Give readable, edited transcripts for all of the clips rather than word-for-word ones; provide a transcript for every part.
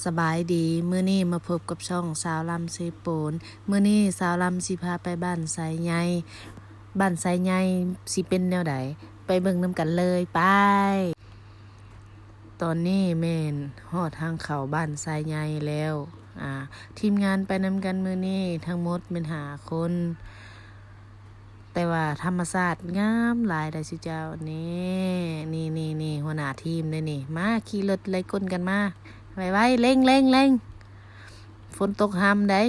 สบายดีมื้อนี้มาพบกับช่องสาวลำเซโปนมื้อนี้สาวลำสิพาไปบ้านไสใหญ่บ้านไสใหญ่สิเป็นแนวใดไปเบิ่งนำกันเลยไปตอนนี้แม่นฮอดทางเข้าบ้านไสใหญ่แล้วทีมงานไปนำกันมื้อนี้ทั้งหมดเป็น5คนแต่ว่าธรรมชาติงามหลายได้สิเจ้านี่หัวหน้าทีมเด้นี่มาขี่รถไล่กลกันมาไว้เร่งฝนตกห้ามได้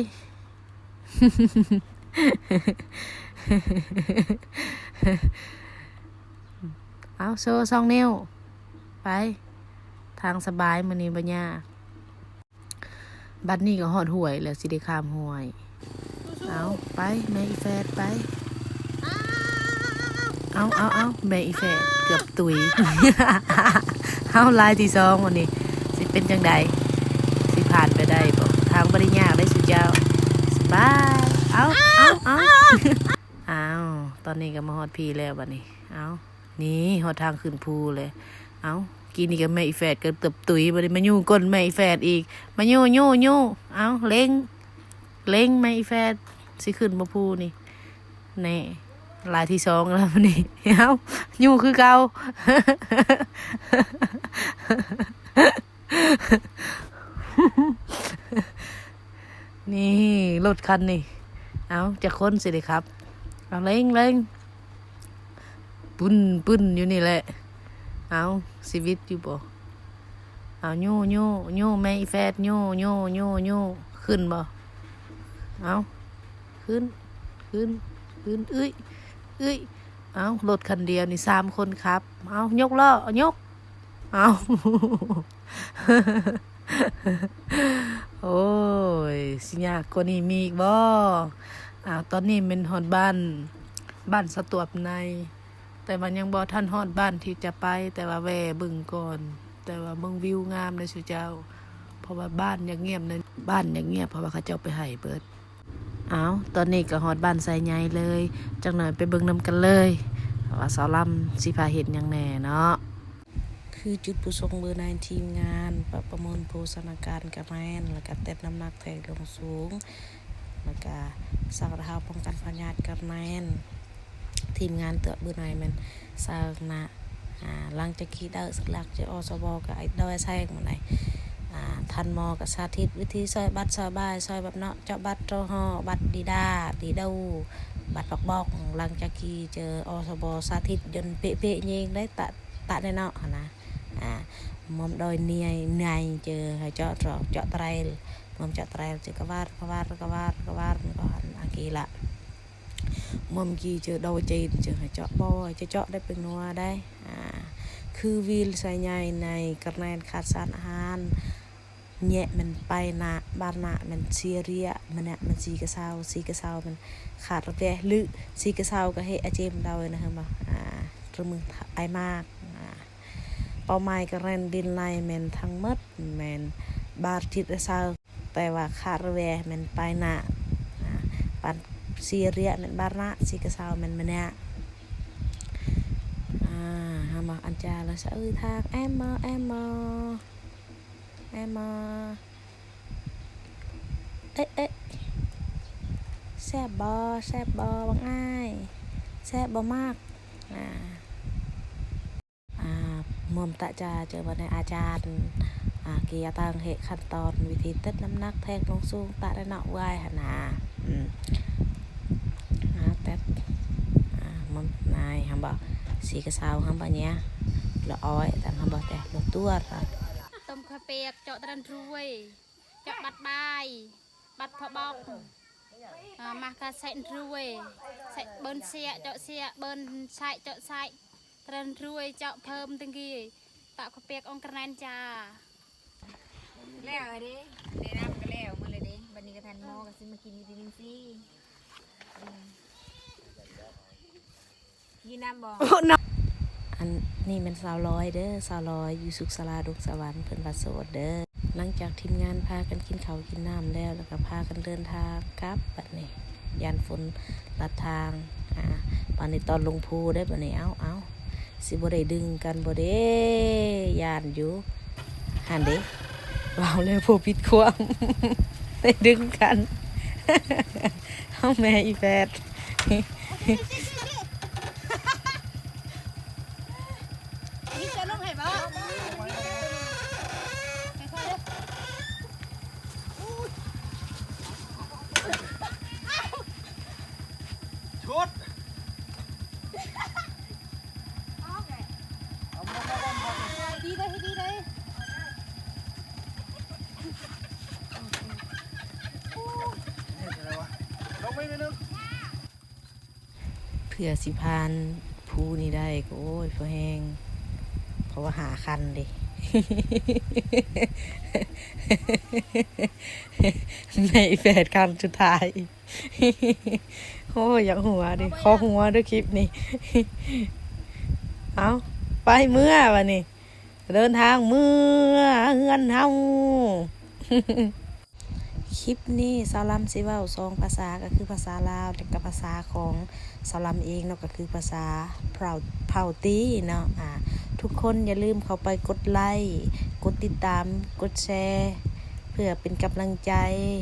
เอาโซ่2 นิ้วไปทางสบายมื้อนี้บ่ยากบัดนี้ก็ฮอดห้วยแล้วสิได้ข้ามห้วยเอาไปแม่อีแฟดไปเอาแม่อีแฟดเกือบตุย เอาลายที่2วันนี้สิเป็นจังใดสิผ่านไปได้บ่ทางบ่ได้ยากได้สุดเจ้าสบายเอา ตอนนี้ก็มาฮอดพี่แล้วบัดนี้เอานี่ฮอดทางขึ้นภูเลยเอากินนี่ก็แม่อีแฟดก็เกือบตุยบ่ได้มายู่ก้นแม่อีแฟดอีกมายู่เอาเล็งแม่อีแฟดสิขึ้นบ่ภูนี่แน่ลายที่2แล้วบัดนี้เอายู่คือเก่า นี่รถคันนี่เอาจะค้นสิเลยครับเอาเร่งปุ้นอยู่นี่แหละเอาชีวิตอยู่บ่เอาโย่แม่อีแฟดโย่ขึ้นบ่เอาขึ้นเอ้ยเอารถคันเดียวนี่3 คนครับเอายกล้อยกเอา โอ้ยสิยากกว่านี้มีอีกบ่ตอนนี้เป็นฮอดบ้านสะตวบในแต่มันยังบ่ทันฮอดบ้านที่จะไปแต่ว่าแวะบึงก่อนแต่ว่าเบิ่งวิวงามเลยสุเจ้าเพราะว่าบ้านยังเงียบเลยบ้านยังเงียบเพราะว่าเขาเจ้าไปให้เบิดตอนนี้ก็ฮอดบ้านไสใหญ่เลยจังหน่อยไปเบิ่งนำกันเลยว่าสาวลำสิพาเฮ็ดหยังแน่เนาะคือจุดประสงค์เบอร์9ทีมงานประเมินโภชนาการกระแมนแล้วก็เต็มน้ำหนักแทงลงสูงแล้วก็สร้างระบบป้องกันพยาธิกระแมนทีมงานเตือเบอร์9มันสร้างนะหลังจากคิดได้สักหลักจะอสบกับไอ้ดอยแซงมาไหนทันมอกับสาธิตวิธีซอยบัตรซอยบายซอยแบบเนาะเจาะบัตรโจฮอบัตรดีดูบัตรบอกหลังจากที่เจออสบสาธิตจนเป๊ะยิงได้ตะในเนาะนะมอมโดยเนียเจอให้เจาะไตรมอมเจาะไตรเจอกวาดก็อากีละมอมกีเจอโดยจีนเจอให้เจาะบอยจะเจาะได้เป็นนัวได้คือวิลใส่ใหญ่ในกระแนนขาดสารอาหารแยะมันไปนะบานนะมันเซียเรียมันสีกระเซามันขาดระเวะลึสีกระเซาก็ให้อาเจมดาวนะครับบ่ตรงมือไอมากเป้าหมายกระแนนดินไลแมนทั้งหมดแมนบาร์ทิดเซาแต่ว่าขาดระเวะมันไปนะปันเซียเรียมันบานนะสีกระเซามันเนี่ยมาอันจาแล้วสะทางแอมมาเอ๊ะแซ่บบอบางอ้ายแซ่บบมากมอมตะจาเจอวันในอาจารย์เกียร์ตังเหตุขั้นตอนวิธีเต้นน้ำหนักแทงลงสูงตะได้เนาะไหวหนาแต่มอมนายฮัมบอกสีกระเซาฮัมบอกเนี้ยละอ้อยแต่ฮัมบอกแต่ละตัวต้มข้าวเปียกเจาะตะรันรวยเจาะบัดใบบัดพะบอกมากระใส่รวยใส่เบิ้ลเสียเจาะเสียเบิ้ลใส่เจาะใส่ตะรันรวยเจาะเพิ่มตั้งกี่ตะข้าวเปียกองกระแนนจ้าแล้วดิได้น้ำก็แล้วมาเลยดิบันนี้ก็ทันหม้อก็ซื้อมากินวิตามินซีกินน้ำบ่อันนี่มันสาวลอยเด้อสาวลอยอยู่สุขศาลาดงสวรรค์เพิ่นว่าโสดเด้อหลังจากทีมงานพากันกินข้าวกินน้ำแล้วก็พากันเดินทางกลับบัดนี้ยานฝนลัดทางบัดนี้ตอนลงภูได้บัดนี้เอาสิบ่ได้ดึงกันบ่เด้ยานอยู่หันเด้ เราเลยผู้ผิดความ ได้ดึงกัน เอาแม่อีแฟด นี่จะลงให้บ่ค่อยๆเด้อ ชุด ดีเลยให้ดีเลย ลงไม่นึง เพื่อสิพานผู้นี่ได้ก็โอ้ยพอแห้งเพราะว่าหาคันดิ ในแฟดคันสุดท้าย โอ้ยอยากหัวดิขอหัวด้วยคลิปนี้ เอาไปเมื่อวะนี่เดินทางเมื่อเฮือนเฮา คลิปนี้สาวลำสิเว้าสองภาษาก็คือภาษาลาวและก็ภาษาของสาวลำเองเนาะก็คือภาษาเผ่าตีเนาะทุกคนอย่าลืมเข้าไปกดไลค์กดติดตามกดแชร์เพื่อเป็นกำลังใจ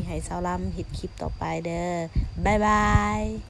ให้สาวลำเฮ็ดคลิปต่อไปเด้อบ๊ายบาย